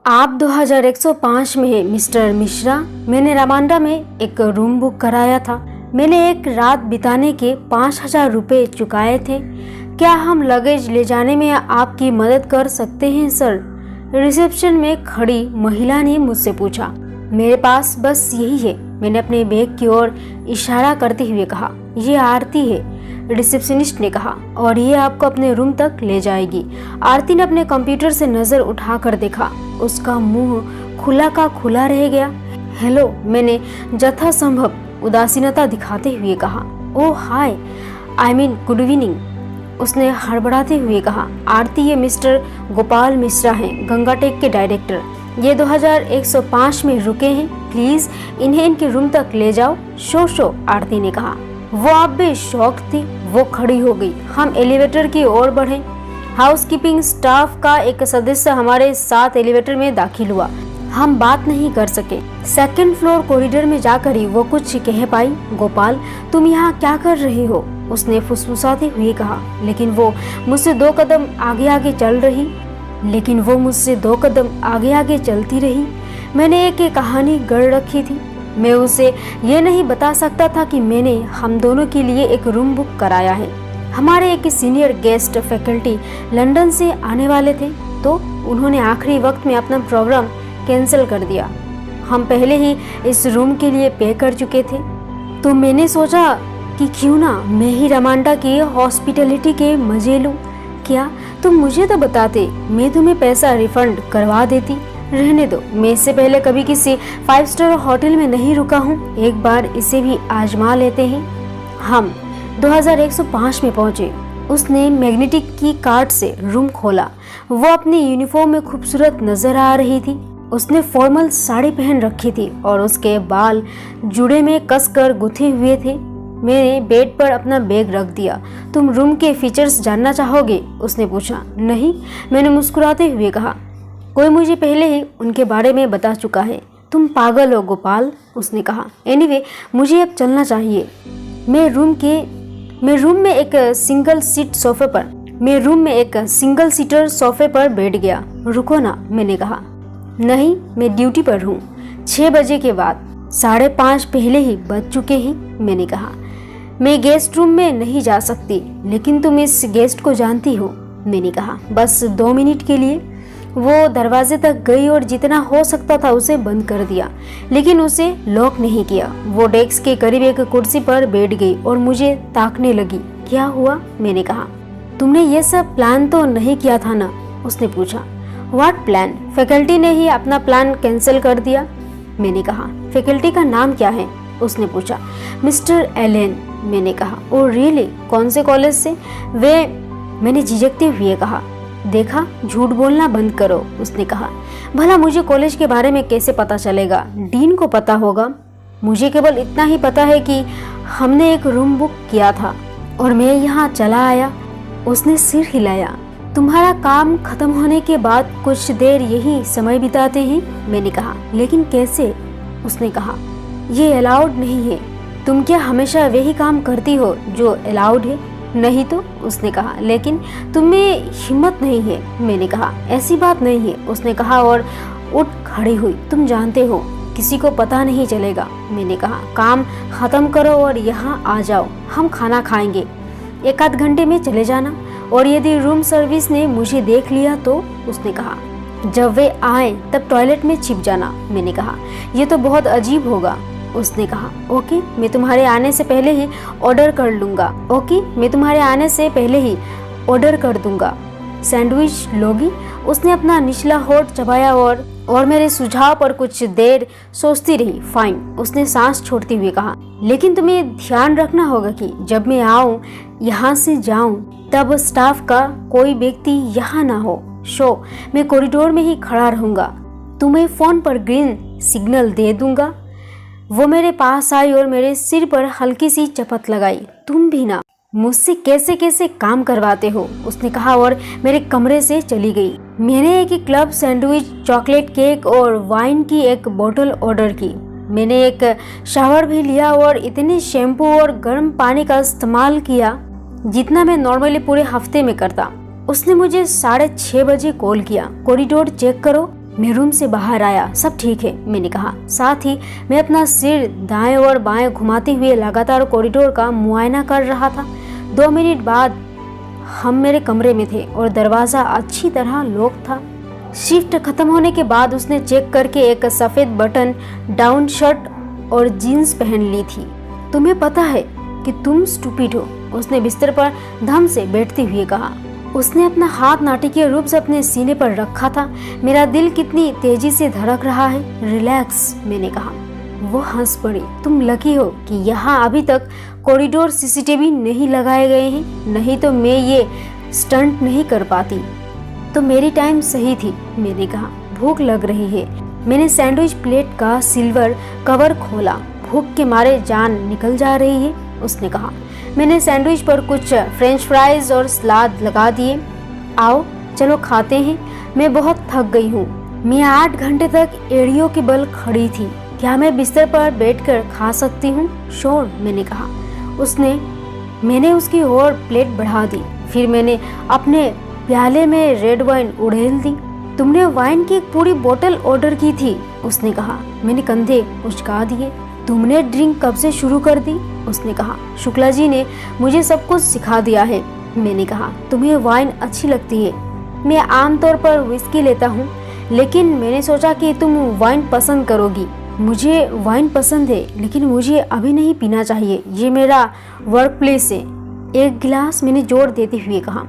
आप 2105 में हैं मिस्टर मिश्रा। मैंने रामांडा में एक रूम बुक कराया था। मैंने एक रात बिताने के 5000 रुपये चुकाए थे। क्या हम लगेज ले जाने में आपकी मदद कर सकते हैं सर? रिसेप्शन में खड़ी महिला ने मुझसे पूछा। मेरे पास बस यही है, मैंने अपने बैग की ओर इशारा करते हुए कहा। ये आरती है, रिसेप्शनिस्ट ने कहा, और ये आपको अपने रूम तक ले जाएगी। आरती ने अपने कंप्यूटर से नजर उठाकर देखा। उसका मुंह खुला का खुला रह गया। हेलो, मैंने यथासंभव उदासीनता दिखाते हुए कहा। ओह हाय, आई मीन गुड इवनिंग, उसने हड़बड़ाते हुए कहा। आरती, ये मिस्टर गोपाल मिश्रा हैं, गंगाटेक के डायरेक्टर। ये 2105 में रुके हैं, प्लीज इन्हें इनके रूम तक ले जाओ। शो, आरती ने कहा। वो आप भी शॉक थी। वो खड़ी हो गई। हम एलिवेटर की ओर बढ़े। हाउसकीपिंग स्टाफ का एक सदस्य हमारे साथ एलिवेटर में दाखिल हुआ। हम बात नहीं कर सके। सेकंड फ्लोर कॉरिडोर में जाकर ही वो कुछ कह पाई। गोपाल, तुम यहाँ क्या कर रहे हो? उसने फुसफुसाते हुए कहा। लेकिन वो मुझसे दो कदम आगे चलती रही। मैंने एक कहानी गढ़ रखी थी। मैं उसे ये नहीं बता सकता था कि मैंने हम दोनों के लिए एक रूम बुक कराया है। हमारे एक सीनियर गेस्ट फैकल्टी लंदन से आने वाले थे, तो उन्होंने आखिरी वक्त में अपना प्रोग्राम कैंसिल कर दिया। हम पहले ही इस रूम के लिए पे कर चुके थे, तो मैंने सोचा कि क्यों ना मैं ही रामांडा की हॉस्पिटैलिटी के मजे लूं। क्या तुम मुझे तो बताते, मैं तुम्हें पैसा रिफंड करवा देती। रहने दो, मैं इससे पहले कभी किसी 5 स्टार होटल में नहीं रुका हूँ। एक बार इसे भी आजमा लेते हैं। हम 2105 में पहुंचे। उसने मैग्नेटिक की कार्ड से रूम खोला। वो अपनी यूनिफॉर्म में खूबसूरत नजर आ रही थी। उसने फॉर्मल साड़ी पहन रखी थी और उसके बाल जुड़े में कसकर गुथे हुए थे। मैंने बेड पर अपना बैग रख दिया। तुम रूम के फीचर्स जानना चाहोगे? उसने पूछा। नहीं, मैंने मुस्कुराते हुए कहा। कोई मुझे पहले ही उनके बारे में बता चुका है। तुम पागल हो गोपाल, उसने कहा। एनीवे, मुझे अब चलना चाहिए। मैं रूम में एक सिंगल सीटर सोफे पर बैठ गया। रुको ना, मैंने कहा। नहीं, मैं ड्यूटी पर हूँ। 6 बजे के बाद 5:30 पहले ही बज चुके हैं, मैंने कहा। मैं गेस्ट रूम में नहीं जा सकती, लेकिन तुम इस गेस्ट को जानती हो, मैंने कहा। बस 2 मिनट के लिए। वो दरवाजे तक गई और जितना हो सकता था उसे बंद कर दिया, लेकिन उसे लॉक नहीं किया। वो डेस्क के करीब एक कुर्सी पर बैठ गई और मुझे ताकने लगी। क्या हुआ? मैंने कहा। तुमने ये सब प्लान तो नहीं किया था ना? उसने पूछा। What plan? फैकल्टी ने ही अपना प्लान कैंसिल कर दिया, मैंने कहा। फैकल्टी का नाम क्या है? उसने पूछा। मिस्टर एलेन, मैंने कहा। Oh really? कौन से कॉलेज से? मैंने झिझकते हुए कहा। देखा, झूठ बोलना बंद करो, उसने कहा। भला मुझे कॉलेज के बारे में कैसे पता चलेगा? डीन को पता होगा। मुझे केवल इतना ही पता है कि हमने एक रूम बुक किया था और मैं यहाँ चला आया। उसने सिर हिलाया। तुम्हारा काम खत्म होने के बाद कुछ देर यही समय बिताते हैं, मैंने कहा। लेकिन कैसे? उसने कहा। ये अलाउड नहीं है। तुम क्या हमेशा वही काम करती हो जो अलाउड है? नहीं तो, उसने कहा। लेकिन तुम्हें हिम्मत नहीं है, मैंने कहा। ऐसी बात नहीं है, उसने कहा और उठ खड़ी हुई। तुम जानते हो, किसी को पता नहीं चलेगा, मैंने कहा। काम खत्म करो और यहाँ आ जाओ, हम खाना खाएंगे। 1 आध घंटे में चले जाना, और यदि रूम सर्विस ने मुझे देख लिया तो, उसने कहा। जब वे आए तब टॉयलेट में छिप जाना, मैंने कहा। यह तो बहुत अजीब होगा, उसने कहा। ओके, मैं तुम्हारे आने से पहले ही ऑर्डर कर दूंगा। सैंडविच लोगी? उसने अपना निचला होठ चबाया और मेरे सुझाव पर कुछ देर सोचती रही। फाइन, उसने सांस छोड़ते हुए कहा। लेकिन तुम्हें ध्यान रखना होगा कि जब मैं आऊं, यहाँ से जाऊं, तब स्टाफ का कोई व्यक्ति यहाँ ना हो। मैं कॉरिडोर में ही खड़ा रहूंगा। तुम्हें फोन पर ग्रीन सिग्नल दे दूंगा। वो मेरे पास आई और मेरे सिर पर हल्की सी चपत लगाई। तुम भी ना मुझसे कैसे कैसे काम करवाते हो, उसने कहा और मेरे कमरे से चली गई। मैंने एक क्लब सैंडविच, चॉकलेट केक और वाइन की एक बोतल ऑर्डर की। मैंने एक शावर भी लिया और इतने शैम्पू और गर्म पानी का इस्तेमाल किया जितना मैं नॉर्मली पूरे हफ्ते में करता। उसने मुझे 6:30 बजे कॉल किया। कॉरिडोर चेक करो, मैं रूम से बाहर आया। सब ठीक है, मैंने कहा। साथ ही मैं अपना सिर दाएं और बाएं घुमाते हुए लगातार कॉरिडोर का मुआयना कर रहा था। 2 मिनट बाद हम मेरे कमरे में थे और दरवाजा अच्छी तरह लॉक था। शिफ्ट खत्म होने के बाद उसने चेक करके एक सफेद बटन डाउन शर्ट और जीन्स पहन ली थी। तुम्हें पता है कि तुम स्टूपिड हो, उसने बिस्तर पर धम से बैठते हुए कहा। उसने अपना हाथ नाटकीय रूप से अपने सीने पर रखा था। मेरा दिल कितनी तेजी से धड़क रहा है। रिलैक्स, मैंने कहा। वो हंस पड़ी। तुम लकी हो कि यहाँ अभी तक कॉरिडोर सीसीटीवी नहीं लगाए गए हैं, नहीं तो मैं ये स्टंट नहीं कर पाती। तो मेरी टाइम सही थी, मैंने कहा। भूख लग रही है। मैंने सैंडविच प्लेट का सिल्वर कवर खोला। भूख के मारे जान निकल जा रही है, उसने कहा। मैंने सैंडविच पर कुछ फ्रेंच फ्राइज और सलाद लगा दिए। आओ चलो खाते हैं, मैं बहुत थक गई हूँ। मैं 8 घंटे तक एड़ियों के बल खड़ी थी। क्या मैं बिस्तर पर बैठकर खा सकती हूँ? श्योर, मैंने कहा। मैंने उसकी ओर प्लेट बढ़ा दी। फिर मैंने अपने प्याले में रेड वाइन उड़ेल दी। तुमने वाइन की एक पूरी बोतल ऑर्डर की थी, उसने कहा। मैंने कंधे उचका दिए। तुमने ड्रिंक कब से शुरू कर दी? उसने कहा। शुक्ला जी ने मुझे सब कुछ सिखा दिया है, मैंने कहा। तुम्हें वाइन अच्छी लगती है? मैं आमतौर पर विस्की लेता हूँ, लेकिन मैंने सोचा कि तुम वाइन पसंद करोगी। मुझे वाइन पसंद है, लेकिन मुझे अभी नहीं पीना चाहिए। ये मेरा वर्क प्लेस है। एक गिलास, मैंने जोर देते हुए कहा।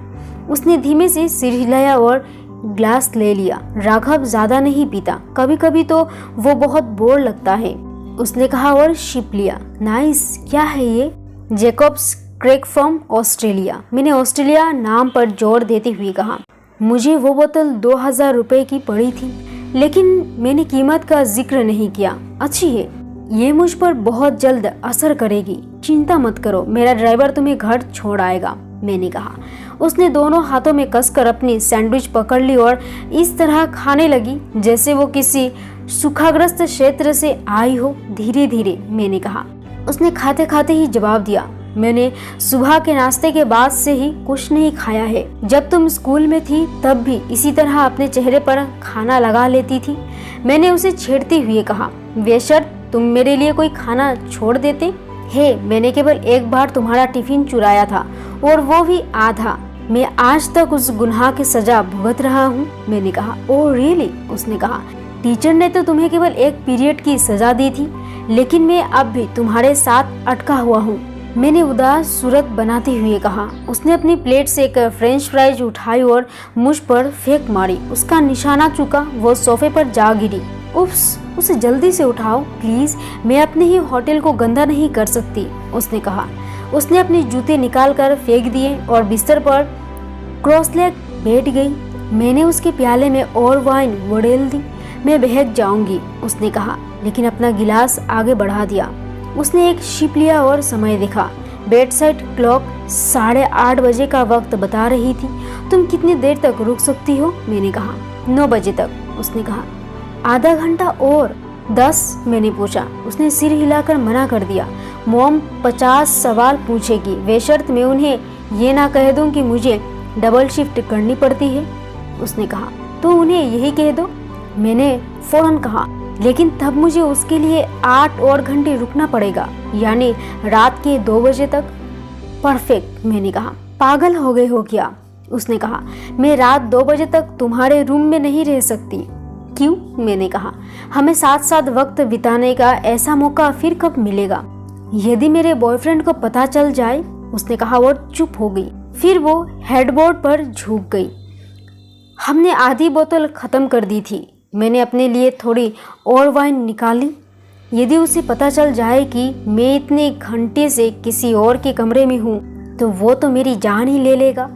उसने धीमे से सिर हिलाया और ग्लास ले लिया। राघव ज्यादा नहीं पीता, कभी कभी तो वो बहुत बोर लगता है, उसने कहा और शिप लिया। नाइस, क्या है ये? Jacobs crack from Australia. मैंने ऑस्ट्रेलिया नाम पर जोर देते हुए कहा। मुझे वो बोतल 2000 रुपए की पड़ी थी, लेकिन मैंने कीमत का जिक्र नहीं किया। अच्छी है, ये मुझ पर बहुत जल्द असर करेगी। चिंता मत करो, मेरा ड्राइवर तुम्हें घर छोड़ आएगा, मैंने कहा। उसने दोनों हाथों में कसकर अपनी सैंडविच पकड़ ली और इस तरह खाने लगी जैसे वो किसी सूखाग्रस्त क्षेत्र से आई हो। धीरे धीरे, मैंने कहा। उसने खाते खाते ही जवाब दिया। मैंने सुबह के नाश्ते के बाद से ही कुछ नहीं खाया है। जब तुम स्कूल में थी तब भी इसी तरह अपने चेहरे पर खाना लगा लेती थी। मैंने उसे छेड़ते हुए कहा, बेशर्त तुम मेरे लिए कोई खाना छोड़ देते। हे, मैंने केवल एक बार तुम्हारा टिफिन चुराया था, और वो भी आधा। मैं आज तक उस गुनाह की सजा भुगत रहा हूँ, मैंने कहा। ओह रियली, उसने कहा। टीचर ने तो तुम्हें केवल एक पीरियड की सजा दी थी, लेकिन मैं अब भी तुम्हारे साथ अटका हुआ हूँ, मैंने उदास सूरत बनाते हुए कहा। उसने अपनी प्लेट से एक फ्रेंच फ्राइज उठाई और मुझ पर फेंक मारी। उसका निशाना चुका, वो सोफे पर जा गिरी। उफ्स, उसे जल्दी से उठाओ प्लीज, मैं अपने ही होटल को गंदा नहीं कर सकती, उसने कहा। उसने अपने जूते निकाल कर फेंक दिए और बिस्तर पर क्रॉस लेग बैठ गई। मैंने उसके प्याले में और वाइन उड़ेल दी। मैं बहक जाऊंगी, उसने कहा, लेकिन अपना गिलास आगे बढ़ा दिया। उसने एक शिप लिया और समय देखा। बेड साइड क्लॉक 8:30 बजे का वक्त बता रही थी। तुम कितनी देर तक रुक सकती हो? मैंने कहा। 9 बजे तक, उसने कहा। आधा घंटा और? 10, मैंने पूछा। उसने सिर हिलाकर मना कर दिया। मॉम 50 सवाल पूछेगी, बेशर्त मैं उन्हें ये ना कह दूं कि मुझे डबल शिफ्ट करनी पड़ती है, उसने कहा। तो उन्हें यही कह दो, मैंने फौरन कहा। लेकिन तब मुझे उसके लिए 8 और घंटे रुकना पड़ेगा, यानी रात के 2 बजे तक। परफेक्ट, मैंने कहा। पागल हो गए हो क्या? उसने कहा। मैं रात 2 बजे तक तुम्हारे रूम में नहीं रह सकती। क्यों? मैंने कहा। हमें साथ साथ वक्त बिताने का ऐसा मौका फिर कब मिलेगा? यदि मेरे बॉयफ्रेंड को पता चल जाए, उसने कहा और चुप हो गई। फिर वो हेडबोर्ड पर झुक गई। हमने आधी बोतल खत्म कर दी थी। मैंने अपने लिए थोड़ी और वाइन निकाली। यदि उसे पता चल जाए कि मैं इतने घंटे से किसी और के कमरे में हूँ, तो वो तो मेरी जान ही ले लेगा।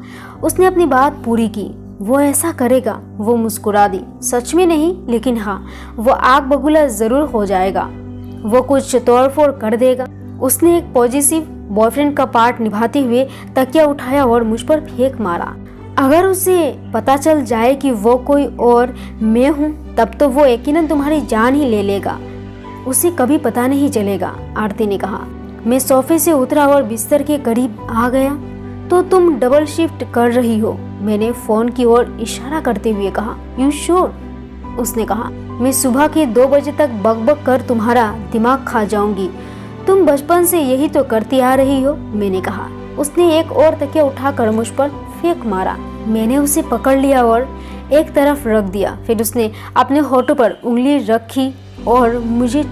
उसने अपनी बात पूरी की। वो ऐसा करेगा, वो मुस्कुरा दी। सच में नहीं, लेकिन हाँ, वो आग बबूला जरूर हो जाएगा। वो कुछ तोड़फोड़ कर देगा। उसने एक पॉजिटिव बॉयफ्रेंड का पार्ट निभाते हुए तकिया उठाया और मुझ पर फेंक मारा। अगर उसे पता चल जाए कि वो कोई और मैं हूँ, तब तो वो यकीनन तुम्हारी जान ही ले लेगा। उसे कभी पता नहीं चलेगा, आरती ने कहा। मैं सोफे से उतरा और बिस्तर के करीब आ गया। तो तुम डबल शिफ्ट कर रही हो? मैंने फोन की ओर इशारा करते हुए कहा। You sure? उसने कहा। मैं सुबह के 2 बजे तक बकबक कर तुम्हारा दिमाग खा जाऊंगी। तुम बचपन से यही तो करती आ रही हो, मैंने कहा। उसने एक और तकिया उठाकर मुझ पर फेंक मारा। मैंने उसे पकड़ लिया और एक तरफ रख दिया। फिर उसने अपने होठों पर उंगली रखी और मुझे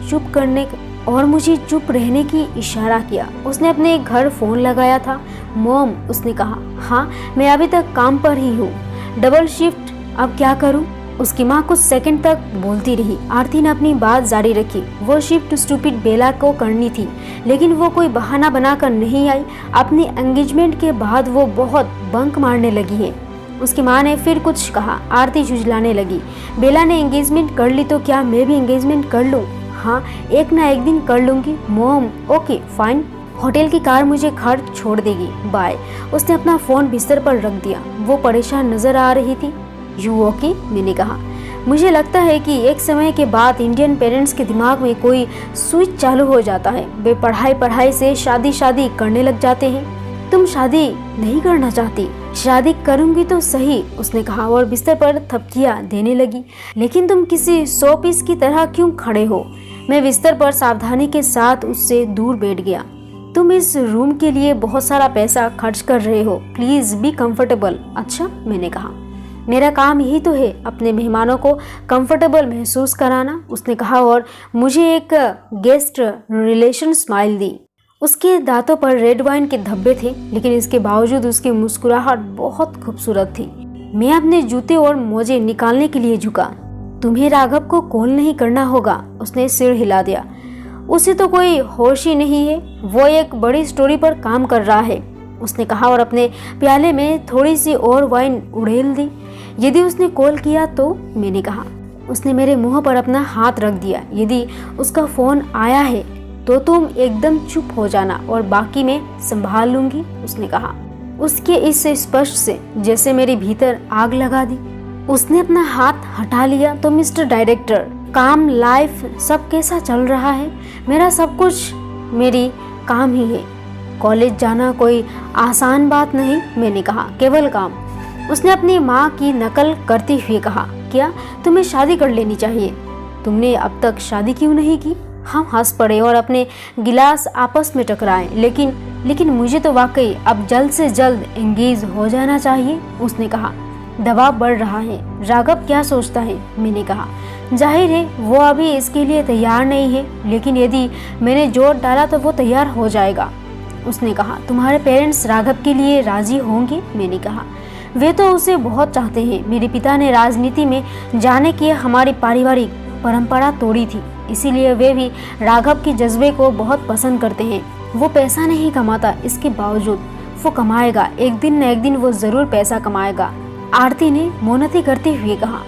चुप रहने की इशारा किया। उसने अपने घर फोन लगाया था। मॉम, उसने कहा। हाँ, मैं अभी तक काम पर ही हूँ, डबल शिफ्ट, अब क्या करूँ? उसकी माँ कुछ सेकंड तक बोलती रही। आरती ने अपनी बात जारी रखी। वो शिफ्ट स्टूपिड बेला को करनी थी, लेकिन वो कोई बहाना बनाकर नहीं आई। अपनी एंगेजमेंट के बाद वो बहुत बंक मारने लगी है। उसकी माँ ने फिर कुछ कहा। आरती झुंझलाने लगी। बेला ने एंगेजमेंट कर ली तो क्या मैं भी एंगेजमेंट कर लूँ? हाँ, एक ना एक दिन कर लूंगी मॉम। ओके फाइन, होटल की कार मुझे घर छोड़ देगी, बाय। उसने अपना फोन बिस्तर पर रख दिया। वो परेशान नजर आ रही थी। यू ओके, मैंने कहा। मुझे लगता है कि एक समय के बाद इंडियन पेरेंट्स के दिमाग में कोई स्विच चालू हो जाता है। वे पढ़ाई से शादी करने लग जाते हैं। तुम शादी नहीं करना चाहती? शादी करूंगी तो सही, उसने कहा और बिस्तर पर थपकियां देने लगी। लेकिन तुम किसी 100 पीस की तरह क्यों खड़े हो? मैं बिस्तर पर सावधानी के साथ उससे दूर बैठ गया। तुम इस रूम के लिए बहुत सारा पैसा खर्च कर रहे हो, प्लीज बी कंफर्टेबल। अच्छा, मैंने कहा। मेरा काम यही तो है, अपने मेहमानों को कंफर्टेबल महसूस कराना, उसने कहा और मुझे एक गेस्ट रिलेशन स्माइल दी। उसके दांतों पर रेड वाइन के धब्बे थे, लेकिन इसके बावजूद उसकी मुस्कुराहट बहुत खूबसूरत थी। मैं अपने जूते और मोजे निकालने के लिए झुका। तुम्हें राघव को कॉल नहीं करना होगा, उसने सिर हिला दिया। उसे तो कोई होश ही नहीं है, वो एक बड़ी स्टोरी पर काम कर रहा है, उसने कहा और अपने प्याले में थोड़ी सी और वाइन उड़ेल दी। यदि उसने कॉल किया तो, मैंने कहा। उसने मेरे मुंह पर अपना हाथ रख दिया। यदि उसका फोन आया है तो तुम एकदम चुप हो जाना और बाकी मैं संभाल लूंगी, उसने कहा। उसके इस स्पष्ट से जैसे मेरे भीतर आग लगा दी। उसने अपना हाथ हटा लिया। तो मिस्टर डायरेक्टर, काम, लाइफ सब कैसा चल रहा है? मेरा सब कुछ मेरी काम ही है। कॉलेज जाना कोई आसान बात नहीं, मैंने कहा, केवल काम। उसने अपनी माँ की नकल करते हुए कहा, क्या तुम्हें शादी कर लेनी चाहिए? तुमने अब तक शादी क्यों नहीं की? हम हंस पड़े और अपने गिलास आपस में टकराए। लेकिन मुझे तो वाकई अब जल्द से जल्द एंगेज हो जाना चाहिए, उसने कहा। दबाव बढ़ रहा है। राघव क्या सोचता है? मैंने कहा। जाहिर है वो अभी इसके लिए तैयार नहीं है, लेकिन यदि मैंने जोर डाला तो वो तैयार हो जाएगा, उसने कहा। तुम्हारे पेरेंट्स राघव के लिए राजी होंगे? मैंने कहा। वे तो उसे बहुत चाहते हैं। मेरे पिता ने राजनीति में जाने की हमारी पारिवारिक परंपरा तोड़ी थी, इसीलिए वे भी राघव के जज्बे को बहुत पसंद करते हैं। वो पैसा नहीं कमाता, इसके बावजूद वो कमाएगा। एक दिन न एक दिन वो जरूर पैसा कमाएगा, आरती ने मोनती करते हुए कहा।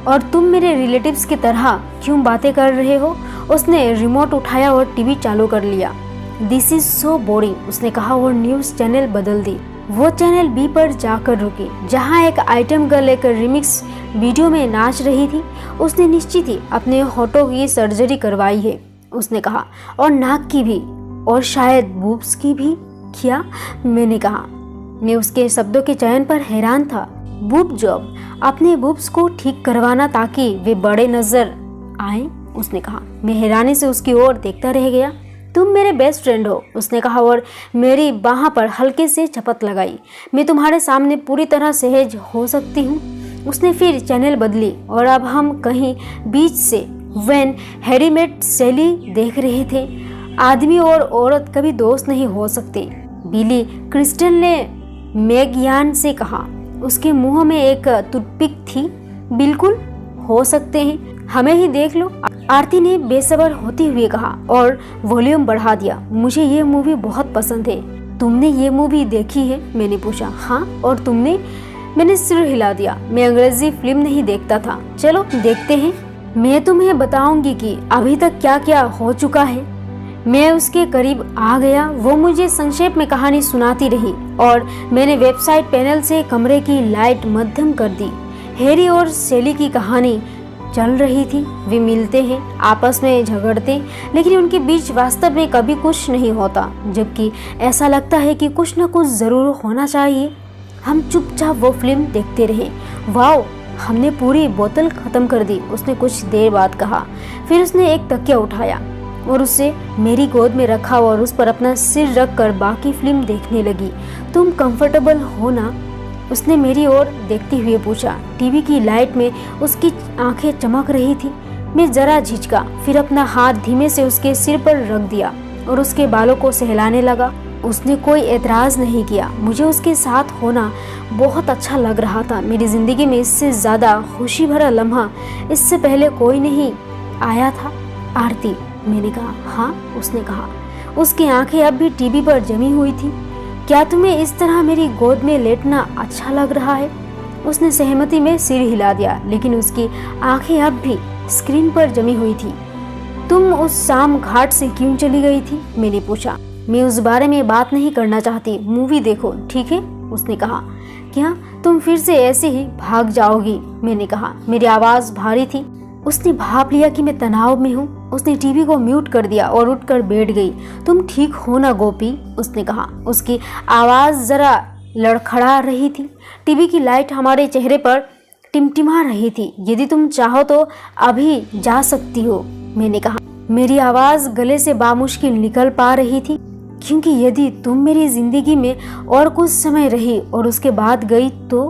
और तुम मेरे रिलेटिव्स की तरह क्यों बातें कर रहे हो? उसने रिमोट उठाया और टीवी चालू कर लिया। दिस इज सो बोरिंग, उसने कहा और न्यूज चैनल बदल दी। वो चैनल बी पर जाकर रुकी, जहाँ एक आइटम गर्ल एक रिमिक्स वीडियो में नाच रही थी। उसने निश्चित ही अपने होठों की सर्जरी करवाई है, उसने कहा, और नाक की भी, और शायद बूब्स की भी। क्या? मैंने कहा। मैं उसके शब्दों के चयन पर हैरान था। बूब जॉब, अपने बूब्स को ठीक करवाना ताकि वे बड़े नजर आए, उसने कहा। मैं हैरानी से उसकी ओर देखता रह गया। तुम मेरे बेस्ट फ्रेंड हो, उसने कहा और मेरी बाह पर हल्के से झपट लगाई। मैं तुम्हारे सामने पूरी तरह सहज हो सकती हूँ। उसने फिर चैनल बदली और अब हम कहीं बीच से व्हेन हैरी मेट सेली देख रहे थे। आदमी और औरत कभी दोस्त नहीं हो सकते, बिली क्रिस्टल ने मैगयान से कहा। उसके मुंह में एक टूथपिक थी। बिल्कुल हो सकते हैं, हमें ही देख लो, आरती ने बेसब्र होते हुए कहा और वॉल्यूम बढ़ा दिया। मुझे ये मूवी बहुत पसंद है। तुमने ये मूवी देखी है? मैंने पूछा। हाँ, और तुमने? मैंने सिर हिला दिया। मैं अंग्रेजी फिल्म नहीं देखता था। चलो देखते हैं। मैं तुम्हें बताऊंगी कि अभी तक क्या क्या हो चुका है। मैं उसके करीब आ गया। वो मुझे संक्षेप में कहानी सुनाती रही और मैंने वेबसाइट पैनल से कमरे की लाइट मध्यम कर दी। हैरी और सेली की कहानी चल रही थी। वे मिलते हैं, आपस में झगड़ते, लेकिन उनके बीच वास्तव में कभी कुछ नहीं होता, जबकि ऐसा लगता है कि कुछ न कुछ जरूर होना चाहिए। हम चुपचाप वो फिल्म देखते रहे। वाओ, हमने पूरी बोतल खत्म कर दी, उसने कुछ देर बाद कहा। फिर उसने एक तकिया उठाया और उसे मेरी गोद में रखा और उस पर अपना सिर रख कर बाकी फिल्म देखने लगी। तुम कंफर्टेबल हो ना? उसने मेरी ओर देखते हुए पूछा। टीवी की लाइट में उसकी आंखें चमक रही थी। मैं जरा झिझका, फिर अपना हाथ धीमे से उसके सिर पर रख दिया और उसके बालों को सहलाने लगा। उसने कोई एतराज़ नहीं किया। मुझे उसके साथ होना बहुत अच्छा लग रहा था। मेरी ज़िंदगी में इससे ज़्यादा खुशी भरा लम्हा इससे पहले कोई नहीं आया था। आरती, मैंने कहा। हाँ, उसने कहा। उसकी आंखें अब भी टीवी पर जमी हुई थी। क्या तुम्हें इस तरह मेरी गोद में लेटना अच्छा लग रहा है? उसने सहमति में सिर हिला दिया, लेकिन उसकी आंखें अब भी स्क्रीन पर जमी हुई थी। तुम उस शाम घाट से क्यों चली गई थी? मैंने पूछा। मैं उस बारे में बात नहीं करना चाहती, मूवी देखो, ठीक है? उसने कहा। क्या तुम फिर से ऐसे ही भाग जाओगी? मैंने कहा। मेरी आवाज़ भारी थी। उसने भाप लिया कि मैं तनाव में हूँ। उसने टीवी को म्यूट कर दिया और उठकर बैठ गई। तुम ठीक हो ना गोपी? उसने कहा। उसकी आवाज़ जरा लड़खड़ा रही थी। टीवी की लाइट हमारे चेहरे पर टिमटिमा रही थी। यदि तुम चाहो तो अभी जा सकती हो, मैंने कहा। मेरी आवाज़ गले से बामुश्किल निकल पा रही थी, क्योंकि यदि तुम मेरी ज़िंदगी में और कुछ समय रही और उसके बाद गई तो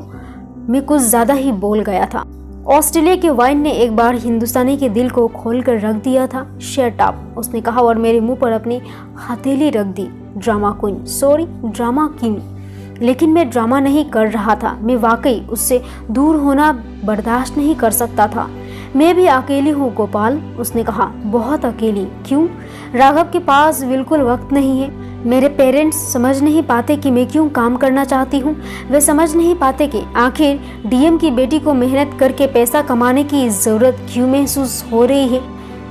मैं कुछ ज़्यादा ही बोल गया था। ऑस्ट्रेलिया के वाइन ने एक बार हिंदुस्तानी के दिल को खोल कर रख दिया था। शट अप, उसने कहा और मेरे मुंह पर अपनी हथेली रख दी। Drama queen, sorry drama king. लेकिन मैं ड्रामा नहीं कर रहा था। मैं वाकई उससे दूर होना बर्दाश्त नहीं कर सकता था। मैं भी अकेली हूँ गोपाल, उसने कहा। बहुत अकेली? क्यों? राघव के पास बिल्कुल वक्त नहीं है। मेरे पेरेंट्स समझ नहीं पाते कि मैं क्यों काम करना चाहती हूँ। वे समझ नहीं पाते कि आखिर डीएम की बेटी को मेहनत करके पैसा कमाने की ज़रूरत क्यों महसूस हो रही है।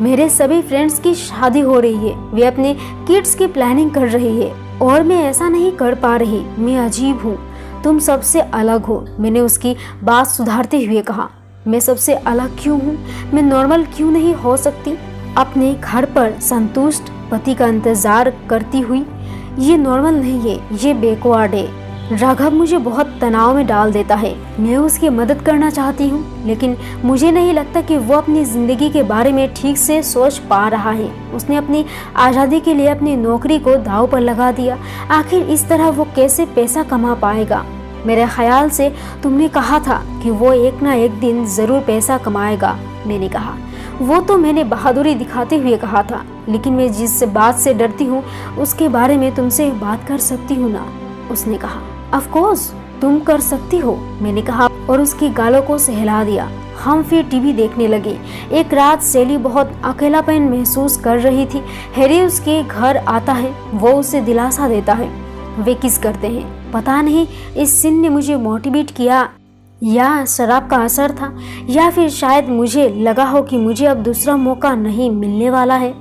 मेरे सभी फ्रेंड्स की शादी हो रही है, वे अपने किड्स की प्लानिंग कर रही है और मैं ऐसा नहीं कर पा रही। मैं अजीब हूँ, तुम सबसे अलग हो। मैंने उसकी बात सुधारते हुए कहा। मैं सबसे अलग क्यों हूँ? मैं नॉर्मल क्यों नहीं हो सकती? अपने घर पर संतुष्ट पति का इंतजार करती हुई? ये नॉर्मल नहीं है, ये बैकवर्ड है। राघव मुझे बहुत तनाव में डाल देता है। मैं उसकी मदद करना चाहती हूँ, लेकिन मुझे नहीं लगता कि वो अपनी ज़िंदगी के बारे में ठीक से सोच पा रहा है। उसने अपनी आज़ादी के लिए अपनी नौकरी को दांव पर लगा दिया। आखिर इस तरह वो कैसे पैसा कमा पाएगा? मेरे ख्याल से तुमने कहा था कि वो एक ना एक दिन ज़रूर पैसा कमाएगा, मैंने कहा। वो तो मैंने बहादुरी दिखाते हुए कहा था, लेकिन मैं जिस बात से डरती हूँ उसके बारे में तुमसे बात कर सकती हूँ ना? उसने कहा। ऑफ कोर्स तुम कर सकती हो, मैंने कहा और उसकी गालों को सहला दिया। हम फिर टीवी देखने लगे। एक रात सेली बहुत अकेलापन महसूस कर रही थी। हैरी उसके घर आता है, वो उसे दिलासा देता है। वे किस करते हैं। पता नहीं इस सीन ने मुझे मोटिवेट किया या शराब का असर था, या फिर शायद मुझे लगा हो कि मुझे अब दूसरा मौका नहीं मिलने वाला है।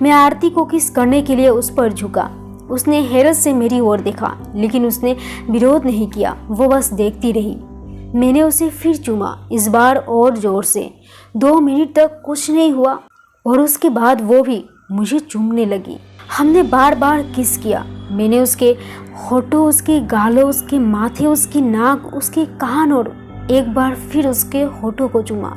मैं आरती को किस करने के लिए उस पर झुका। उसने हैरत से मेरी ओर देखा, लेकिन उसने विरोध नहीं किया। वो बस देखती रही। मैंने उसे फिर चूमा, इस बार और जोर से। 2 मिनट तक कुछ नहीं हुआ और उसके बाद वो भी मुझे चूमने लगी। हमने बार बार किस किया। मैंने उसके होठों, उसके गालों, उसके माथे, उसकी नाक, उसके कान और एक बार फिर उसके होठों को चूमा।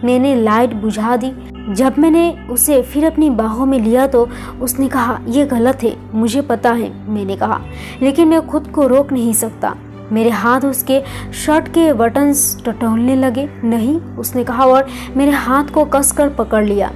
मैंने लाइट बुझा दी। जब मैंने उसे फिर अपनी बाहों में लिया तो उसने कहा, यह गलत है, मुझे पता है, मैंने कहा, लेकिन मैं खुद को रोक नहीं सकता। मेरे हाथ उसके शर्ट के बटन्स टटोलने लगे। नहीं, उसने कहा और मेरे हाथ को कसकर पकड़ लिया।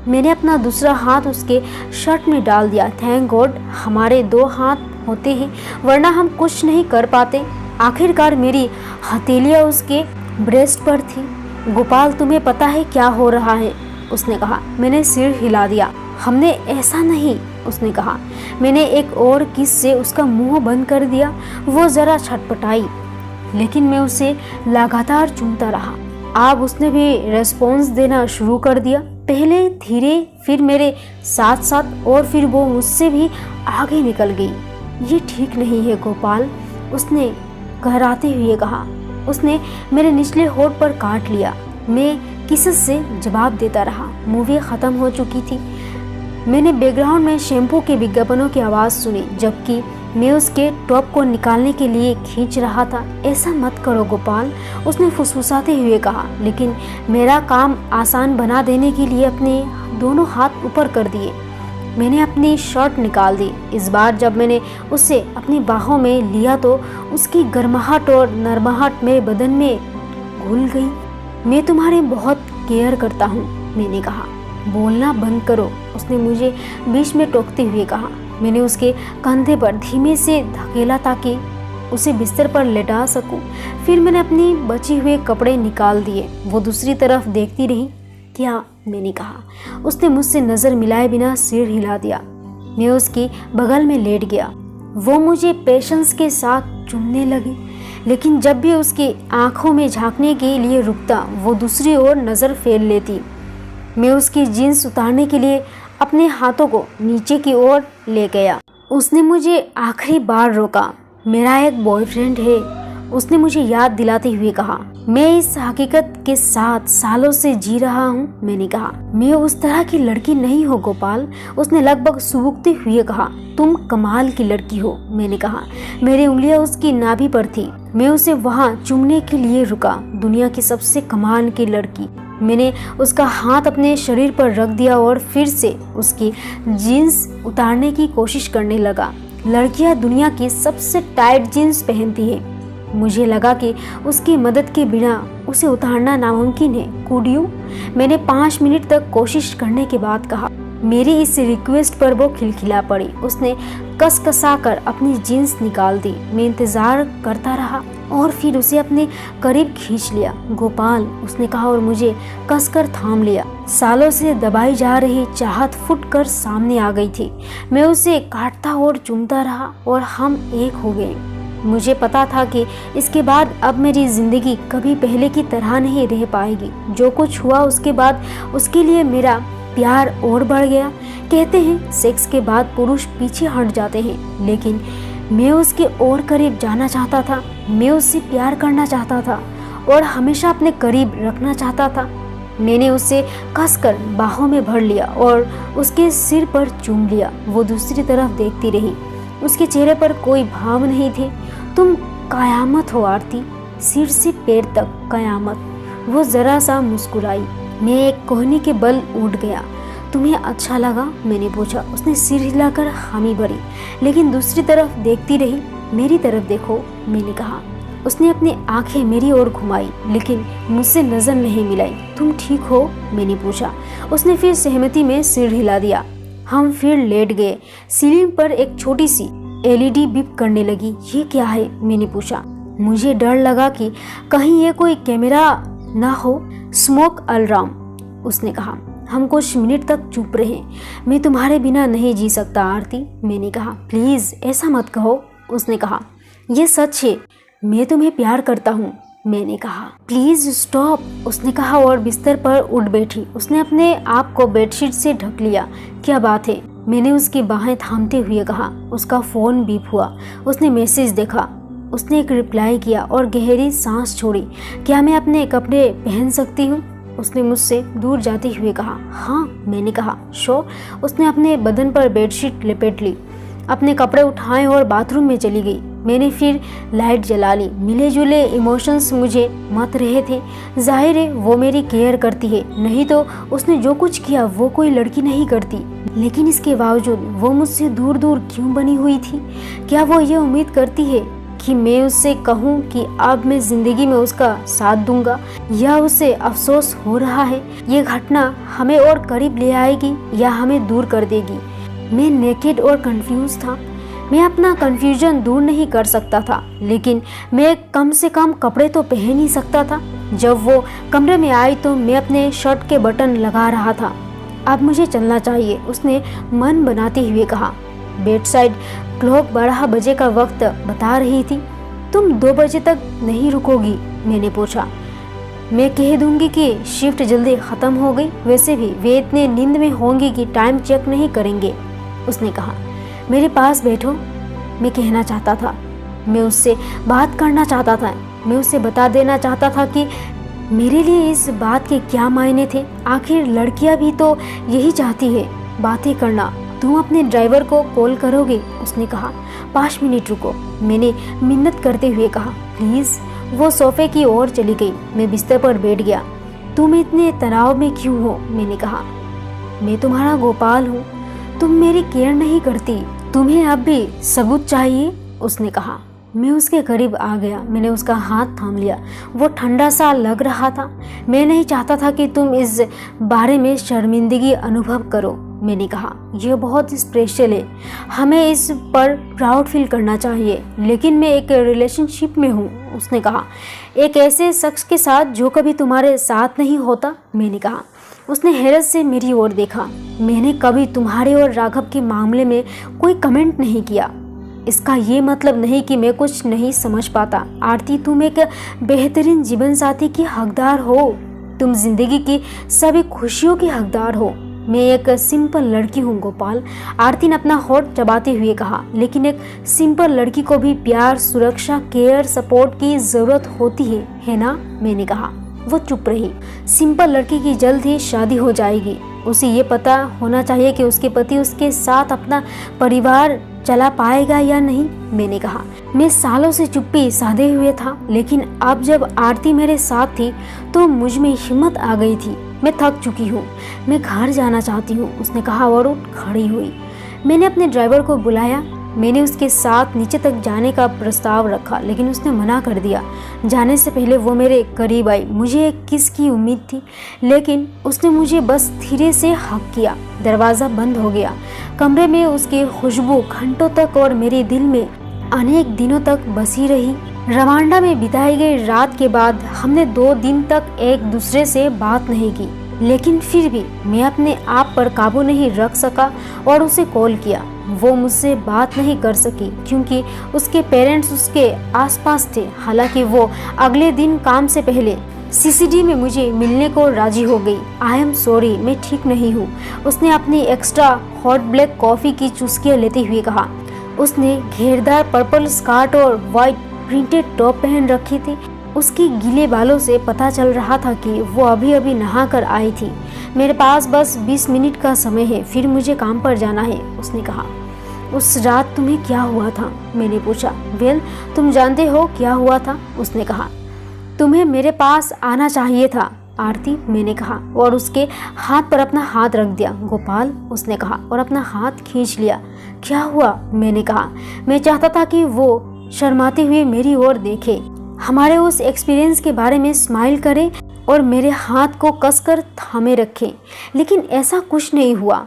मैंने अपना दूसरा हाथ उसके शर्ट में डाल दिया। थैंक गॉड हमारे 2 हाथ होते हैं, वरना हम कुछ नहीं कर पाते। आखिरकार मेरी हथेलियाँ उसके ब्रेस्ट पर थी। गोपाल, तुम्हें पता है क्या हो रहा है? उसने कहा। मैंने सिर हिला दिया। हमने ऐसा नहीं, उसने कहा। मैंने एक और किस से उसका मुंह बंद कर दिया। वो जरा छटपटाई, लेकिन मैं उसे लगातार चूमता रहा। अब उसने भी रेस्पॉन्स देना शुरू कर दिया। पहले धीरे, फिर मेरे साथ साथ, और फिर वो मुझसे भी आगे निकल गई। ये ठीक नहीं है गोपाल, उसने घबराते हुए कहा। उसने मेरे निचले होठ पर काट लिया। मैं किसी से जवाब देता रहा। मूवी ख़त्म हो चुकी थी। मैंने बैकग्राउंड में शैम्पू के विज्ञापनों की आवाज़ सुनी, जबकि मैं उसके टॉप को निकालने के लिए खींच रहा था। ऐसा मत करो गोपाल, उसने फुसफुसाते हुए कहा, लेकिन मेरा काम आसान बना देने के लिए अपने दोनों हाथ ऊपर कर दिए। मैंने अपनी शर्ट निकाल दी। इस बार जब मैंने उसे अपनी बाहों में लिया तो उसकी गर्माहट और नरमाहट मेरे बदन में घुल गई। मैं तुम्हारे बहुत केयर करता हूँ, मैंने कहा। बोलना बंद करो, उसने मुझे बीच में टोकते हुए कहा। मैंने उसके कंधे पर धीमे से धकेला ताकि उसे बिस्तर पर लेटा सकूं। फिर मैंने अपनी बचे हुए कपड़े निकाल दिए। वो दूसरी तरफ देखती रही। क्या, मैंने कहा। उसने मुझसे नज़र मिलाए बिना सिर हिला दिया। मैं उसकी बगल में लेट गया। वो मुझे पेशेंस के साथ चूमने लगी, लेकिन जब भी उसकी आंखों में झांकने के लिए रुकता वो दूसरी ओर नज़र फेर लेती। मैं उसकी जीन्स उतारने के लिए अपने हाथों को नीचे की ओर ले गया। उसने मुझे आखिरी बार रोका। मेरा एक बॉयफ्रेंड है, उसने मुझे याद दिलाते हुए कहा। मैं इस हकीकत के साथ सालों से जी रहा हूँ, मैंने कहा। मैं उस तरह की लड़की नहीं हूँ गोपाल, उसने लगभग सुबकते हुए कहा। तुम कमाल की लड़की हो, मैंने कहा। मेरी उंगलियां उसकी नाभि पर थी। मैं उसे वहाँ चूमने के लिए रुका। दुनिया की सबसे कमाल की लड़की। मैंने उसका हाथ अपने शरीर पर रख दिया और फिर से उसकी जीन्स उतारने की कोशिश करने लगा। लड़कियां दुनिया की सबसे टाइट जीन्स पहनती है। मुझे लगा कि उसकी मदद के बिना उसे उतारना नामुमकिन है। Could you? मैंने 5 मिनट तक कोशिश करने के बाद कहा। मेरी इस रिक्वेस्ट पर वो खिलखिला पड़ी। उसने कसकसा कर अपनी जीन्स निकाल दी। मैं इंतजार करता रहा और फिर उसे अपने करीब खींच लिया। गोपाल, उसने कहा और मुझे कसकर थाम लिया। सालों से दबाई जा रही चाहत फुटकर सामने आ गई थी। मैं उसे काटता और चूमता रहा और हम एक हो गए। मुझे पता था कि इसके बाद अब मेरी जिंदगी कभी पहले की तरह नहीं रह पाएगी। जो कुछ हुआ उसके बाद उसके लिए मेरा प्यार और बढ़ गया। कहते हैं सेक्स के बाद पुरुष पीछे हट जाते हैं, लेकिन मैं उसके और करीब जाना चाहता था। मैं उससे प्यार करना चाहता था और हमेशा अपने करीब रखना चाहता था। मैंने उसे कसकर बाहों में भर लिया और उसके सिर पर चूम लिया। वो दूसरी तरफ देखती रही। उसके चेहरे पर कोई भाव नहीं थे। तुम कयामत हो आरती, सिर से पैर तक कयामत। वो जरा सा मुस्कुराई। मैं एक कोहनी के बल उठ गया। तुम्हें अच्छा लगा, मैंने पूछा। उसने सिर हिलाकर हामी भरी, लेकिन दूसरी तरफ देखती रही। मेरी तरफ देखो, मैंने कहा। उसने अपनी आंखें मेरी ओर घुमाई, लेकिन मुझसे नजर नहीं मिलाई। तुम ठीक हो, मैंने पूछा। उसने फिर सहमति में सिर हिला दिया। हम फिर लेट गए। सीलिंग पर एक छोटी सी LED बिप करने लगी। ये क्या है, मैंने पूछा। मुझे डर लगा कि कहीं ये कोई कैमरा ना हो। स्मोक अलार्म, उसने कहा। हम कुछ मिनट तक चुप रहे। मैं तुम्हारे बिना नहीं जी सकता आरती, मैंने कहा। प्लीज ऐसा मत कहो, उसने कहा। यह सच है, मैं तुम्हें प्यार करता हूँ, मैंने कहा। प्लीज स्टॉप, उसने कहा और बिस्तर पर उठ बैठी। उसने अपने आप को बेडशीट से ढक लिया। क्या बात है, मैंने उसकी बाहें थामते हुए कहा। उसका फोन बीप हुआ। उसने मैसेज देखा। उसने एक रिप्लाई किया और गहरी सांस छोड़ी। क्या मैं अपने कपड़े पहन सकती हूँ, उसने मुझसे दूर जाते हुए कहा। हाँ, मैंने कहा। श्योर। उसने अपने बदन पर बेडशीट लपेट ली, अपने कपड़े उठाए और बाथरूम में चली गई। मैंने फिर लाइट जला ली। मिले जुले इमोशंस मुझे मत रहे थे। जाहिर है वो मेरी केयर करती है, नहीं तो उसने जो कुछ किया वो कोई लड़की नहीं करती। लेकिन इसके बावजूद वो मुझसे दूर दूर क्यों बनी हुई थी? क्या वो ये उम्मीद करती है कि मैं उससे कहूँ कि अब मैं जिंदगी में उसका साथ दूंगा, या उसे अफसोस हो रहा है ये घटना हमें और करीब ले आएगी या हमें दूर कर देगी? मैं नेकेड और कंफ्यूज था। मैं अपना कंफ्यूजन दूर नहीं कर सकता था, लेकिन मैं कम से कम कपड़े तो पहन ही सकता था। जब वो कमरे में आई तो मैं अपने शर्ट के बटन लगा रहा था। अब मुझे चलना चाहिए, उसने मन बनाते हुए कहा। बेडसाइड क्लॉक 12 बजे का वक्त बता रही थी। तुम 2 बजे तक नहीं रुकोगी, मैंने पूछा। मैं कह दूंगी कि शिफ्ट जल्दी खत्म हो गई। वैसे भी वे इतने नींद में होंगे कि टाइम चेक नहीं करेंगे, उसने कहा। मेरे पास बैठो, मैं कहना चाहता था। मैं उससे बात करना चाहता था। मैं उसे बता देना चाहता था कि मेरे लिए इस बात के क्या मायने थे। आखिर लड़कियां भी तो यही चाहती है, बातें करना। तुम अपने ड्राइवर को कॉल करोगे, उसने कहा। 5 मिनट रुको, मैंने मिन्नत करते हुए कहा। प्लीज। वो सोफे की ओर चली गई। मैं बिस्तर पर बैठ गया। तुम इतने तनाव में क्यों हो? मैंने कहा। मैं तुम्हारा गोपाल हूँ, तुम मेरी केयर नहीं करती, तुम्हें अब भी सबूत चाहिए? उसने कहा। मैं उसके करीब आ गया। मैंने उसका हाथ थाम लिया। वो ठंडा सा लग रहा था। मैं नहीं चाहता था कि तुम इस बारे में शर्मिंदगी अनुभव करो, मैंने कहा। यह बहुत स्पेशल है, हमें इस पर प्राउड फील करना चाहिए, लेकिन मैं एक रिलेशनशिप में हूँ, उसने कहा। एक ऐसे शख्स के साथ जो कभी तुम्हारे साथ नहीं होता, मैंने कहा। उसने हैरत से मेरी ओर देखा। मैंने कभी तुम्हारे और राघव के मामले में कोई कमेंट नहीं किया। इसका ये मतलब नहीं कि मैं कुछ नहीं समझ पाता। आरती, तुम एक बेहतरीन जीवन साथी की हकदार हो। तुम जिंदगी की सभी खुशियों की हकदार हो। मैं एक सिंपल लड़की हूँ गोपाल, आरती ने अपना होठ चबाते हुए कहा। लेकिन एक सिंपल लड़की को भी प्यार, सुरक्षा, केयर, सपोर्ट की जरूरत होती है ना? मैंने कहा। वो चुप रही। सिंपल लड़की की जल्द ही शादी हो जाएगी। उसे ये पता होना चाहिए कि उसके पति उसके साथ अपना परिवार चला पाएगा या नहीं, मैंने कहा। मैं सालों से चुप्पी साधे हुए था, लेकिन अब जब आरती मेरे साथ थी तो मुझ में हिम्मत आ गई थी। मैं थक चुकी हूँ, मैं घर जाना चाहती हूँ, उसने कहा और उठ खड़ी हुई। मैंने अपने ड्राइवर को बुलाया। मैंने उसके साथ नीचे तक जाने का प्रस्ताव रखा, लेकिन उसने मना कर दिया। जाने से पहले वो मेरे करीब आई। मुझे एक किस की उम्मीद थी, लेकिन उसने मुझे बस धीरे से हक किया। दरवाज़ा बंद हो गया। कमरे में उसकी खुशबू घंटों तक और मेरे दिल में अनेक दिनों तक बसी रही। रवांडा में बिताई गई रात के बाद हमने 2 दिन तक एक दूसरे से बात नहीं की, लेकिन फिर भी मैं अपने आप पर काबू नहीं रख सका और उसे कॉल किया। वो मुझसे बात नहीं कर सकी क्योंकि उसके पेरेंट्स उसके आसपास थे। हालांकि वो अगले दिन काम से पहले सीसीडी में मुझे मिलने को राजी हो गई। आई एम सॉरी, मैं ठीक नहीं हूँ, उसने अपनी एक्स्ट्रा हॉट ब्लैक कॉफ़ी की चुस्कियाँ लेते हुए कहा। उसने घेरदार पर्पल स्कर्ट और वाइट प्रिंटेड टॉप पहन रखी थी। उसकी गीले बालों से पता चल रहा था कि वो अभी अभी नहा कर आई थी। मेरे पास बस 20 मिनट का समय है, फिर मुझे काम पर जाना है, उसने कहा। उस रात तुम्हें क्या हुआ था? मैंने पूछा। वेल, तुम जानते हो क्या हुआ था, उसने कहा। तुम्हें मेरे पास आना चाहिए था आरती, मैंने कहा और उसके हाथ पर अपना हाथ रख दिया। गोपाल, उसने कहा और अपना हाथ खींच लिया। क्या हुआ? मैंने कहा। मैं चाहता था कि वो शर्माते हुए मेरी ओर देखे, हमारे उस एक्सपीरियंस के बारे में स्माइल करे और मेरे हाथ को कसकर थामे रखे, लेकिन ऐसा कुछ नहीं हुआ।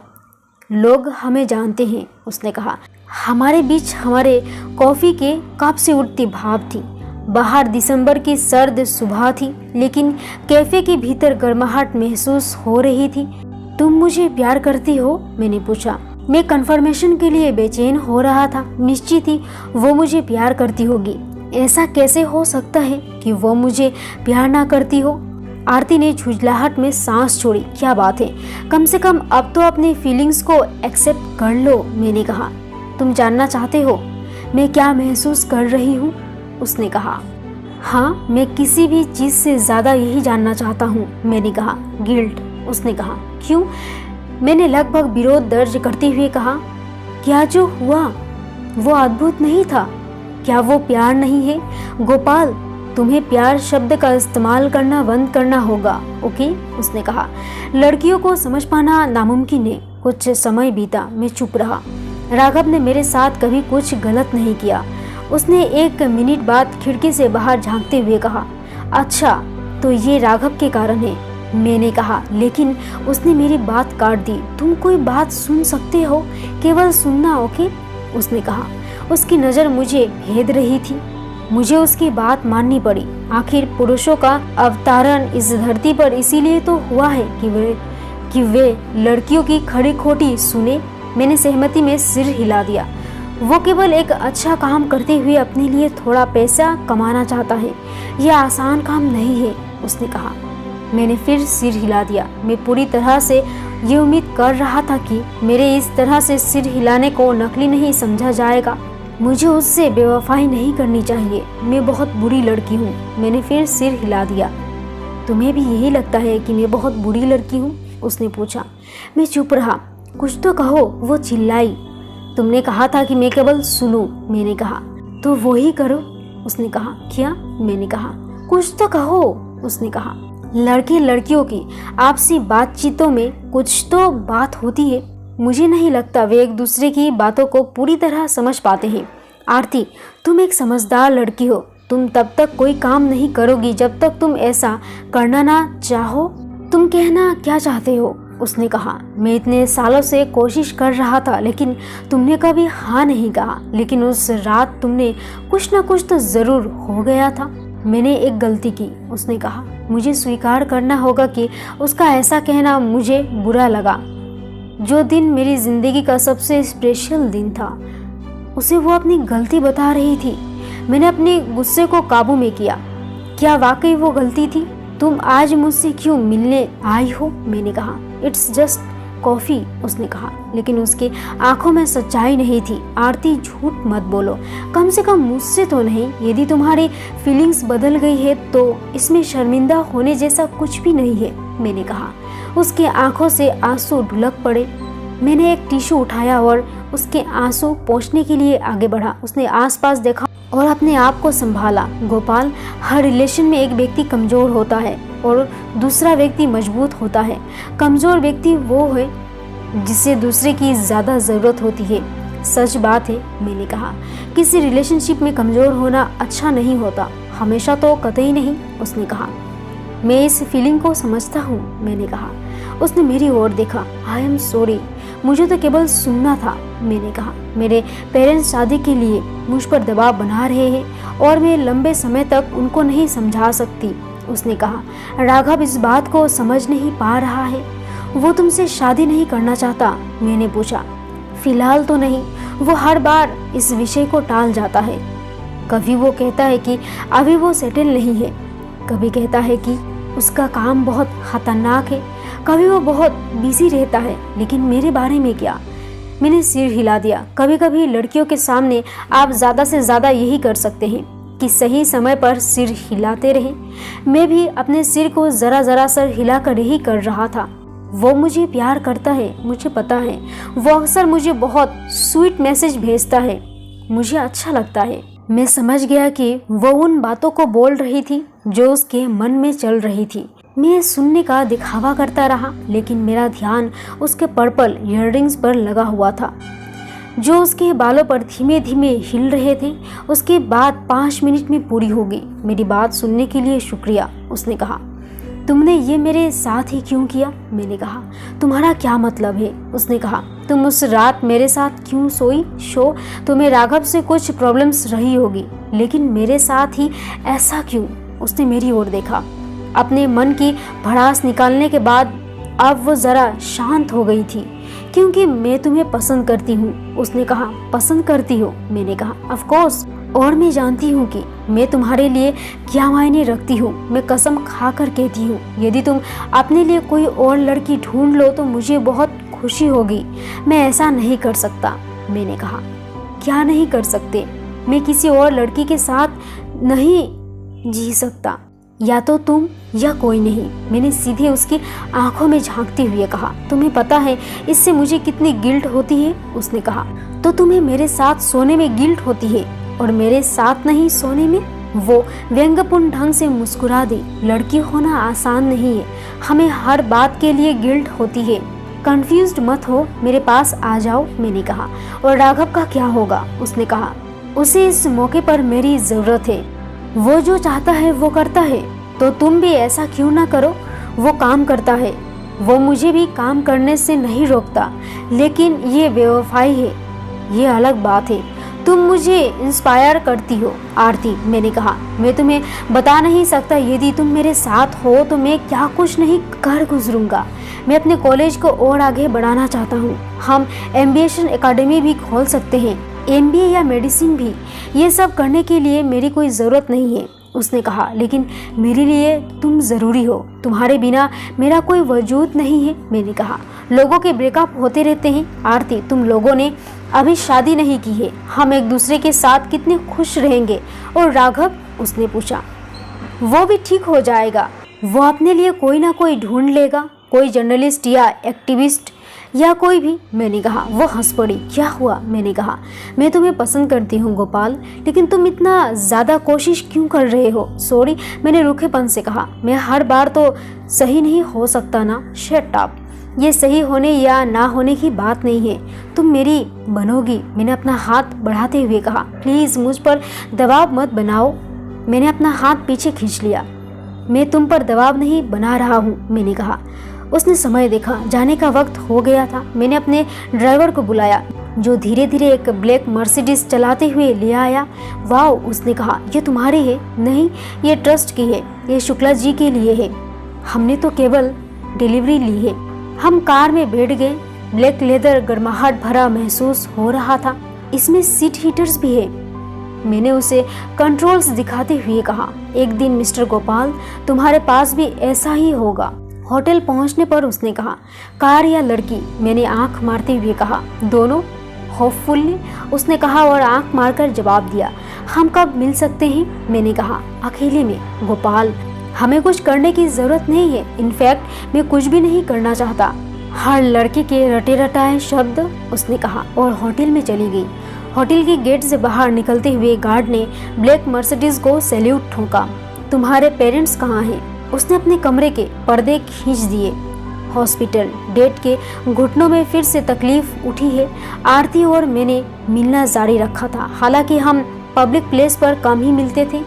लोग हमें जानते हैं, उसने कहा। हमारे बीच हमारे कॉफ़ी के कप से उठती भाप थी। बाहर दिसंबर की सर्द सुबह थी, लेकिन कैफे के भीतर गर्माहट महसूस हो रही थी। तुम मुझे प्यार करती हो? मैंने पूछा। मैं कंफर्मेशन के लिए बेचैन हो रहा था। निश्चित ही वो मुझे प्यार करती होगी। ऐसा कैसे हो सकता है कि वो मुझे प्यार ना करती हो? आरती ने झुंझलाहट में सांस छोड़ी। क्या बात है, कम से कम अब तो अपनी फीलिंग्स को एक्सेप्ट कर लो, मैंने कहा। तुम जानना चाहते हो मैं क्या महसूस कर रही हूँ? उसने कहा। हाँ, मैं किसी भी चीज़ से ज़्यादा यही जानना चाहता हूँ, मैंने कहा। गिल्ट, उसने कहा। क्यों? मैंने लगभग विरोध दर्ज करते हुए कहा। क्या जो हुआ वो अद्भुत नहीं था? क्या वो प्यार नहीं है? गोपाल, तुम्हें प्यार शब्द का इस्तेमाल करना बंद करना होगा, ओके? उसने कहा। लड़कियों को समझ पाना नामुमकिन है। कुछ समय बीता, मैं चुप रहा। राघव ने मेरे साथ कभी कुछ गलत नहीं किया। उसने 1 मिनट बाद खिड़की से बाहर झांकते हुए कहा। अच्छा, तो ये राघव के कारण है, मैंने कहा, लेकिन उसने मेरी बात काट दी। तुम कोई बात सुन सकते हो, केवल सुनना, ओके? उसने कहा। उसकी नज़र मुझे भेद रही थी। मुझे उसकी बात माननी पड़ी। आखिर पुरुषों का अवतरण इस धरती पर इसीलिए तो हुआ है कि वे लड़कियों की खड़ी खोटी सुने। मैंने सहमति में सिर हिला दिया। वो केवल एक अच्छा काम करते हुए अपने लिए थोड़ा पैसा कमाना चाहता है। यह आसान काम नहीं है, उसने कहा। मैंने फिर सिर हिला दिया। मैं पूरी तरह से ये उम्मीद कर रहा था कि मेरे इस तरह से सिर हिलाने को नकली नहीं समझा जाएगा। मुझे उससे बेवफाई नहीं करनी चाहिए। मैं बहुत बुरी लड़की हूँ। मैंने फिर सिर हिला दिया। तुम्हें भी यही लगता है कि मैं बहुत बुरी लड़की हूँ? उसने पूछा। मैं चुप रहा। कुछ तो कहो, वो चिल्लाई। तुमने कहा था कि मैं केवल सुनूं, मैंने कहा। तो वही करो, उसने कहा। क्या? मैंने कहा। कुछ तो कहो, उसने कहा। लड़के लड़कियों की आपसी बातचीतों में कुछ तो बात होती है। मुझे नहीं लगता वे एक दूसरे की बातों को पूरी तरह समझ पाते हैं। आरती, तुम एक समझदार लड़की हो। तुम तब तक कोई काम नहीं करोगी जब तक तुम ऐसा करना ना चाहो। तुम कहना क्या चाहते हो? उसने कहा। मैं इतने सालों से कोशिश कर रहा था, लेकिन तुमने कभी हाँ नहीं कहा। लेकिन उस रात तुमने कुछ ना कुछ तो जरूर हो गया था। मैंने एक गलती की, उसने कहा। मुझे स्वीकार करना होगा कि उसका ऐसा कहना मुझे बुरा लगा। जो दिन मेरी जिंदगी का सबसे स्पेशल दिन था, उसे वो अपनी गलती बता रही थी। मैंने अपने गुस्से को काबू में किया। क्या वाकई वो गलती थी? तुम आज मुझसे क्यों मिलने आई हो? मैंने कहा। इट्स जस्ट कॉफी, उसने कहा। लेकिन उसके आंखों में सच्चाई नहीं थी। आरती, झूठ मत बोलो, कम से कम मुझसे तो नहीं। यदि तुम्हारी फीलिंग्स बदल गई है तो इसमें शर्मिंदा होने जैसा कुछ भी नहीं है, मैंने कहा। उसके आंखों से आंसू ढुलक पड़े। मैंने एक टिश्यू उठाया और उसके आंसू पोंछने के लिए आगे बढ़ा। उसने आसपास देखा और अपने आप को संभाला। गोपाल, हर रिलेशन में एक व्यक्ति कमजोर होता है और दूसरा व्यक्ति मजबूत होता है। कमजोर व्यक्ति वो है जिसे दूसरे की ज्यादा जरूरत होती है। सच बात है, मैंने कहा। किसी रिलेशनशिप में कमजोर होना अच्छा नहीं होता, हमेशा तो कतई नहीं, उसने कहा। मैं इस फीलिंग को समझता हूँ, मैंने कहा। उसने मेरी ओर देखा। आई एम सॉरी, मुझे तो केवल सुनना था, मैंने कहा। मेरे पेरेंट्स शादी के लिए मुझ पर दबाव बना रहे हैं और मैं लंबे समय तक उनको नहीं समझा सकती, उसने कहा। राघव इस बात को समझ नहीं पा रहा है। वो तुमसे शादी नहीं करना चाहता, मैंने पूछा। फिलहाल तो नहीं, वो हर बार इस विषय को टाल जाता है। कभी वो कहता है कि अभी वो सेटल नहीं है, कभी कहता है कि उसका काम बहुत खतरनाक है, कभी वो बहुत बिजी रहता है। लेकिन मेरे बारे में क्या? मैंने सिर हिला दिया। कभी कभी लड़कियों के सामने आप ज़्यादा से ज़्यादा यही कर सकते हैं कि सही समय पर सिर हिलाते रहें। मैं भी अपने सिर को ज़रा ज़रा सर हिलाकर यही कर रहा था। वो मुझे प्यार करता है, मुझे पता है। वो अक्सर मुझे बहुत स्वीट मैसेज भेजता है, मुझे अच्छा लगता है। मैं समझ गया कि वो उन बातों को बोल रही थी जो उसके मन में चल रही थी। मैं सुनने का दिखावा करता रहा, लेकिन मेरा ध्यान उसके पर्पल इयररिंग्स पर लगा हुआ था जो उसके बालों पर धीमे धीमे हिल रहे थे। उसके बाद 5 मिनट में पूरी हो गई। मेरी बात सुनने के लिए शुक्रिया, उसने कहा। तुमने ये मेरे साथ ही क्यों किया? मैंने कहा। तुम्हारा क्या मतलब है? उसने कहा। तुम उस रात मेरे साथ क्यों सोई? तुम्हें राघव से कुछ प्रॉब्लम्स रही होगी, लेकिन मेरे साथ ही ऐसा क्यों? उसने मेरी ओर देखा। अपने मन की भड़ास निकालने के बाद अब वो जरा शांत हो गई थी। क्योंकि मैं तुम्हें पसंद करती हूँ, उसने कहा। पसंद करती हो? मैंने कहा। ऑफ कोर्स, और मैं जानती हूँ कि मैं तुम्हारे लिए क्या मायने रखती हूँ। मैं कसम खाकर कहती हूँ, यदि तुम अपने लिए कोई और लड़की ढूंढ लो तो मुझे बहुत खुशी होगी। मैं ऐसा नहीं कर सकता, मैंने कहा। क्या नहीं कर सकते? मैं किसी और लड़की के साथ नहीं जी सकता, या तो तुम या कोई नहीं। मैंने सीधे उसकी आंखों में झांकते हुए कहा। तुम्हें पता है इससे मुझे कितनी गिल्ट होती है, उसने कहा। तो तुम्हें मेरे साथ सोने में गिल्ट होती है और मेरे साथ नहीं सोने में? वो व्यंग्यपूर्ण ढंग से मुस्कुरा दी। लड़की होना आसान नहीं है, हमें हर बात के लिए गिल्ट होती है। कंफ्यूज्ड मत हो, मेरे पास आ जाओ, मैंने कहा। और राघव का क्या होगा? उसने कहा। उसे इस मौके पर मेरी जरूरत है। वो जो चाहता है वो करता है, तो तुम भी ऐसा क्यों ना करो? वो काम करता है, वो मुझे भी काम करने से नहीं रोकता, लेकिन ये बेवफाई है, ये अलग बात है। तुम मुझे इंस्पायर करती हो आरती, मैंने कहा। मैं तुम्हें बता नहीं सकता, यदि तुम मेरे साथ हो तो मैं क्या कुछ नहीं कर गुजरूंगा। मैं अपने कॉलेज को और आगे बढ़ाना चाहता हूँ। हम एम्बिशन एकेडमी भी खोल सकते हैं, MBA या मेडिसिन भी। ये सब करने के लिए मेरी कोई ज़रूरत नहीं है, उसने कहा। लेकिन मेरे लिए तुम ज़रूरी हो, तुम्हारे बिना मेरा कोई वजूद नहीं है, मैंने कहा। लोगों के ब्रेकअप होते रहते हैं आरती, तुम लोगों ने अभी शादी नहीं की है। हम एक दूसरे के साथ कितने खुश रहेंगे। और राघव, उसने पूछा। वो भी ठीक हो जाएगा, वो अपने लिए कोई ना कोई ढूंढ लेगा, कोई जर्नलिस्ट या एक्टिविस्ट या कोई भी? मैंने कहा। वो हंस पड़ी। क्या हुआ? मैंने कहा, मैं तुम्हें पसंद करती हूँ गोपाल, लेकिन तुम इतना ज़्यादा कोशिश क्यों कर रहे हो? सॉरी, मैंने रूखेपन से कहा। मैं हर बार तो सही नहीं हो सकता ना। शट अप, ये सही होने या ना होने की बात नहीं है, तुम मेरी बनोगी। मैंने अपना हाथ बढ़ाते हुए कहा। प्लीज़ मुझ पर दबाव मत बनाओ। मैंने अपना हाथ पीछे खींच लिया। मैं तुम पर दबाव नहीं बना रहा हूँ, मैंने कहा। उसने समय देखा, जाने का वक्त हो गया था। मैंने अपने ड्राइवर को बुलाया जो धीरे धीरे एक ब्लैक मर्सिडीज चलाते हुए ले आया। वाओ, उसने कहा, ये तुम्हारी है? नहीं, ये ट्रस्ट की है, ये शुक्ला जी के लिए है। हमने तो केवल डिलीवरी ली है। हम कार में बैठ गए। ब्लैक लेदर गर्माहट भरा महसूस हो रहा था। इसमें सीट हीटर्स भी है। मैंने उसे कंट्रोल्स दिखाते हुए कहा, एक दिन मिस्टर गोपाल तुम्हारे पास भी ऐसा ही होगा। होटल पहुंचने पर उसने कहा, कार या लड़की? मैंने आंख मारते हुए कहा, दोनों। होपफुली उसने कहा और आंख मारकर जवाब दिया। हम कब मिल सकते हैं? मैंने कहा, अकेले में। गोपाल, हमें कुछ करने की जरूरत नहीं है। इनफैक्ट मैं कुछ भी नहीं करना चाहता। हर लड़के के रटे रटाए शब्द, उसने कहा और होटल में चली गई। होटल के गेट से बाहर निकलते हुए गार्ड ने ब्लैक मर्सिडीज को सैल्यूट ठोका। तुम्हारे पेरेंट्स कहाँ हैं? उसने अपने कमरे के पर्दे खींच दिए। हॉस्पिटल। डेट के घुटनों में फिर से तकलीफ उठी है। आरती और मैंने मिलना जारी रखा था। हालांकि हम पब्लिक प्लेस पर कम ही मिलते थे।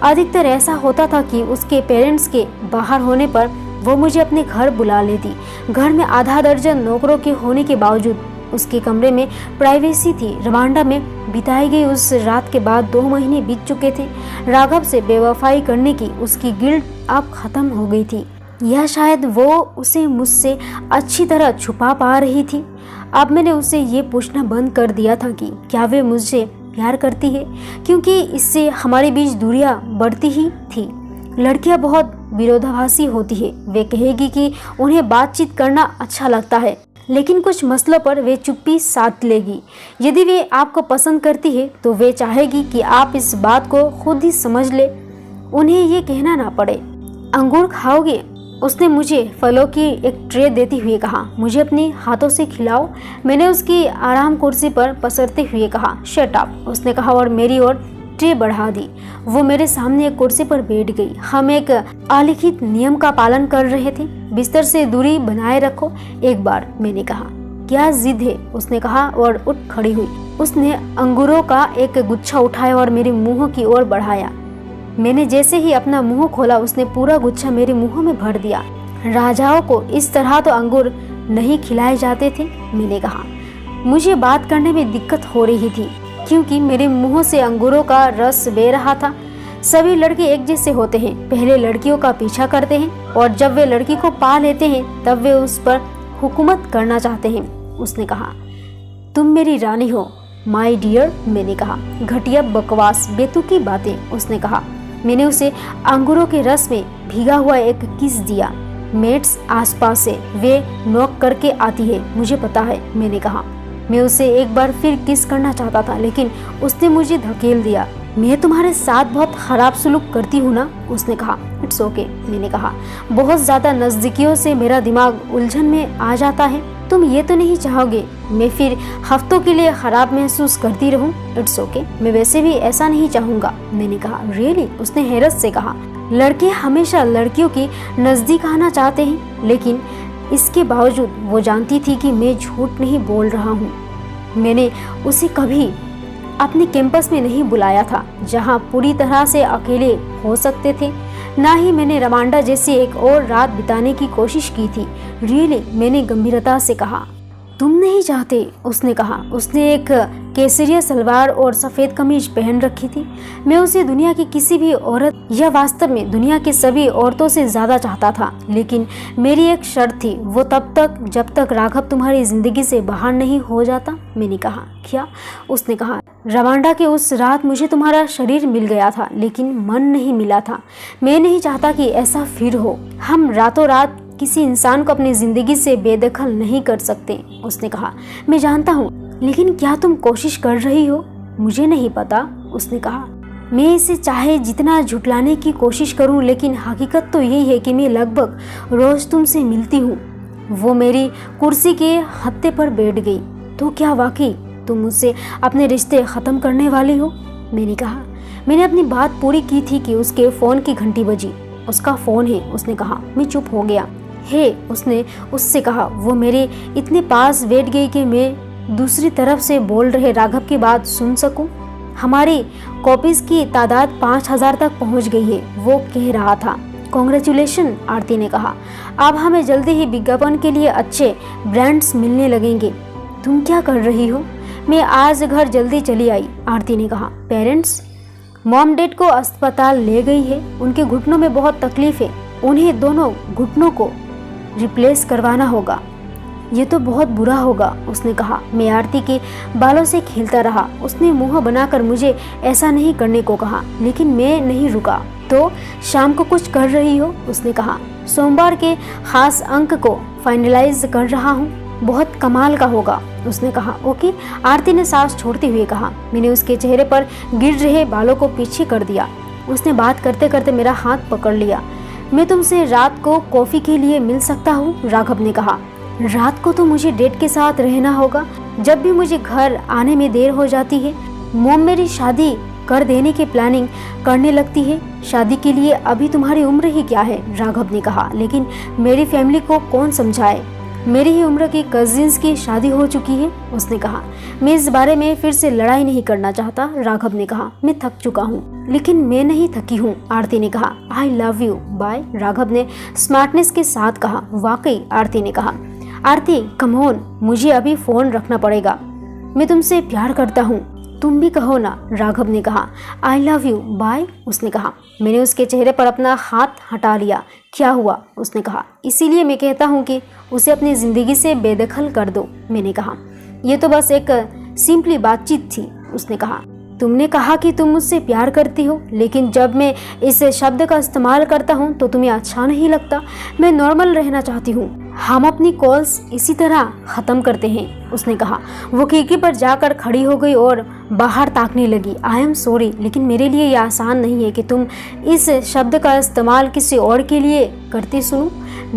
अधिकतर ऐसा होता था कि उसके पेरेंट्स के बाहर होने पर वो मुझे अपने घर बुला लेती। घर में आधा दर्जन नौकरों के होने के बावजूद उसके कमरे में प्राइवेसी थी। रवांडा में बिताई गई उस रात के बाद 2 महीने बीत चुके थे। राघव से बेवफाई करने की उसकी गिल्ट अब खत्म हो गई थी, या शायद वो उसे मुझसे अच्छी तरह छुपा पा रही थी। अब मैंने उससे ये पूछना बंद कर दिया था कि क्या वे मुझसे प्यार करती है, क्योंकि इससे हमारे बीच दूरियां बढ़ती ही थी। लड़कियां बहुत विरोधाभासी होती है। वे कहेगी कि उन्हें बातचीत करना अच्छा लगता है, लेकिन कुछ मसलों पर वे चुप्पी साध लेगी। यदि वे आपको पसंद करती है तो वे चाहेगी कि आप इस बात को खुद ही समझ ले, उन्हें ये कहना ना पड़े। अंगूर खाओगे? उसने मुझे फलों की एक ट्रे देते हुए कहा। मुझे अपने हाथों से खिलाओ। मैंने उसकी आराम कुर्सी पर पसरते हुए कहा। शट अप, उसने कहा और मेरी ओर ट्रे बढ़ा दी। वो मेरे सामने एक कुर्सी पर बैठ गई। हम एक अलिखित नियम का पालन कर रहे थे, बिस्तर से दूरी बनाए रखो। एक बार, मैंने कहा। क्या जिद है? उसने कहा और उठ खड़ी हुई। उसने अंगूरों का एक गुच्छा उठाया और मेरे मुंह की ओर बढ़ाया। मैंने जैसे ही अपना मुंह खोला, उसने पूरा गुच्छा मेरे मुंह में भर दिया। राजाओं को इस तरह तो अंगूर नहीं खिलाए जाते थे, मैंने कहा। मुझे बात करने में दिक्कत हो रही थी क्योंकि मेरे मुंह से अंगूरों का रस बह रहा था। सभी लड़के एक जैसे होते हैं, पहले लड़कियों का पीछा करते हैं और जब वे लड़की को पा लेते हैं तब वे उस पर हुकूमत करना चाहते हैं, उसने कहा। तुम मेरी रानी हो माय डियर, मैंने कहा। घटिया बकवास, बेतुकी बातें, उसने कहा। मैंने उसे अंगूरों के रस में भीगा हुआ एक किस दिया। मेट्स आसपास से वे नॉक करके आती है, मुझे पता है, मैंने कहा। मैं उसे एक बार फिर किस करना चाहता था लेकिन उसने मुझे धकेल दिया। मैं तुम्हारे साथ बहुत खराब सुलूक करती हूँ ना, उसने कहा। इट्स ओके, मैंने कहा। बहुत ज्यादा नजदीकियों से मेरा दिमाग उलझन में आ जाता है। तुम ये तो नहीं चाहोगे मैं फिर हफ्तों के लिए खराब महसूस करती रहूं? इट्स ओके, मैं वैसे भी ऐसा नहीं चाहूंगा, मैंने कहा। रियली? उसने हैरत से कहा। लड़के हमेशा लड़कियों की नजदीक आना चाहते हैं, लेकिन इसके बावजूद वो जानती थी कि मैं झूठ नहीं बोल रहा हूँ। मैंने उसे कभी अपने कैंपस में नहीं बुलाया था जहाँ पूरी तरह से अकेले हो सकते थे। ना ही मैंने रवांडा जैसी एक और रात बिताने की कोशिश की थी। रियली? मैंने गंभीरता से कहा। तुम नहीं चाहते, उसने कहा। उसने एक केसरिया सलवार और सफ़ेद कमीज पहन रखी थी। मैं उसे दुनिया की किसी भी औरत या वास्तव में दुनिया की सभी औरतों से ज़्यादा चाहता था, लेकिन मेरी एक शर्त थी, वो तब तक जब तक राघव तुम्हारी ज़िंदगी से बाहर नहीं हो जाता, मैंने कहा। क्या? उसने कहा। रवांडा के उस रात मुझे तुम्हारा शरीर मिल गया था लेकिन मन नहीं मिला था। मैं नहीं चाहता कि ऐसा फिर हो। हम रातों रात किसी इंसान को अपनी जिंदगी से बेदखल नहीं कर सकते, उसने कहा। मैं जानता हूँ, लेकिन क्या तुम कोशिश कर रही हो? मुझे नहीं पता, उसने कहा। मैं इसे चाहे जितना झुटलाने की कोशिश करूं, लेकिन हकीकत तो यही है कि मैं लगभग रोज तुमसे मिलती हूँ। वो मेरी कुर्सी के हत्थे पर बैठ गई। तो क्या वाकई तुम मुझसे अपने रिश्ते ख़त्म करने वाली हो? मैंने कहा। मैंने अपनी बात पूरी की थी कि उसके फ़ोन की घंटी बजी। उसका फ़ोन है, उसने कहा। मैं चुप हो गया। हे, उसने उससे कहा। वो मेरे इतने पास बैठ गई कि मैं दूसरी तरफ से बोल रहे राघव की बात सुन सकूं। हमारी कॉपीज़ की तादाद 5000 तक पहुंच गई है, वो कह रहा था। कॉन्ग्रेचुलेशन, आरती ने कहा। अब हमें जल्दी ही विज्ञापन के लिए अच्छे ब्रांड्स मिलने लगेंगे। तुम क्या कर रही हो? मैं आज घर जल्दी चली आई, आरती ने कहा। पेरेंट्स? मॉम डैड को अस्पताल ले गई है। उनके घुटनों में बहुत तकलीफ है। उन्हें दोनों घुटनों को रिप्लेस करवाना होगा। ये तो बहुत बुरा होगा, उसने कहा। मैं आरती के बालों से खेलता रहा। उसने मुंह बनाकर मुझे ऐसा नहीं करने को कहा, लेकिन मैं नहीं रुका। तो शाम को कुछ कर रही हो? उसने कहा। सोमवार के खास अंक को फाइनलाइज कर रहा हूँ, बहुत कमाल का होगा, उसने कहा। ओके, आरती ने सांस छोड़ते हुए कहा। मैंने उसके चेहरे पर गिर रहे बालों को पीछे कर दिया। उसने बात करते करते मेरा हाथ पकड़ लिया। मैं तुमसे रात को कॉफी के लिए मिल सकता हूँ? राघव ने कहा। रात को तो मुझे डेट के साथ रहना होगा। जब भी मुझे घर आने में देर हो जाती है, मोम मेरी शादी कर देने की प्लानिंग करने लगती है। शादी के लिए अभी तुम्हारी उम्र ही क्या है? राघव ने कहा। लेकिन मेरी फैमिली को कौन समझाए? मेरी ही उम्र की कजिन्स की शादी हो चुकी है, उसने कहा। मैं इस बारे में फिर से लड़ाई नहीं करना चाहता, राघव ने कहा। मैं थक चुका हूँ। लेकिन मैं नहीं थकी हूँ, आरती ने कहा। I love you, bye, Raghav ने स्मार्टनेस के साथ कहा। वाकई, आरती ने कहा। आरती, कम ऑन, मुझे अभी फोन रखना पड़ेगा। मैं तुमसे प्यार करता हूँ। तुम भी कहो ना, राघव ने कहा। आई लव यू, बाय, उसने कहा। मैंने उसके चेहरे पर अपना हाथ हटा लिया। क्या हुआ? उसने कहा। इसीलिए मैं कहता हूँ कि उसे अपनी ज़िंदगी से बेदखल कर दो, मैंने कहा। ये तो बस एक सिंपली बातचीत थी, उसने कहा। तुमने कहा कि तुम मुझसे प्यार करती हो, लेकिन जब मैं इस शब्द का इस्तेमाल करता हूँ तो तुम्हें अच्छा नहीं लगता। मैं नॉर्मल रहना चाहती हूँ। हम अपनी कॉल्स इसी तरह ख़त्म करते हैं, उसने कहा। वो खिड़की पर जाकर खड़ी हो गई और बाहर ताकने लगी। आई एम सॉरी, लेकिन मेरे लिए यह आसान नहीं है कि तुम इस शब्द का इस्तेमाल किसी और के लिए करती सुनूं,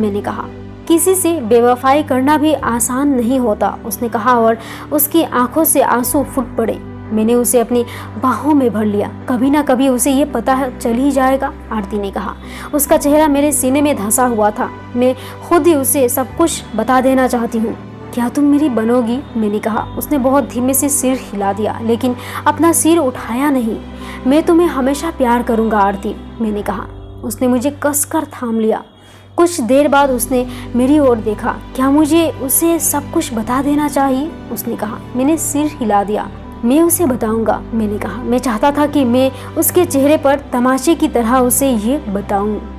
मैंने कहा। किसी से बेवफाई करना भी आसान नहीं होता, उसने कहा और उसकी आंखों से आंसू फूट पड़े। मैंने उसे अपनी बाहों में भर लिया। कभी ना कभी उसे ये पता चल ही जाएगा, आरती ने कहा। उसका चेहरा मेरे सीने में धंसा हुआ था। मैं खुद ही उसे सब कुछ बता देना चाहती हूँ। क्या तुम मेरी बनोगी? मैंने कहा। उसने बहुत धीमे से सिर हिला दिया, लेकिन अपना सिर उठाया नहीं। मैं तुम्हें हमेशा प्यार करूँगा, आरती, मैंने कहा। उसने मुझे कसकर थाम लिया। कुछ देर बाद उसने मेरी ओर देखा। क्या मुझे उसे सब कुछ बता देना चाहिए? उसने कहा। मैंने सिर हिला दिया। मैं उसे बताऊंगा, मैंने कहा। मैं चाहता था कि मैं उसके चेहरे पर तमाचे की तरह उसे ये बताऊं।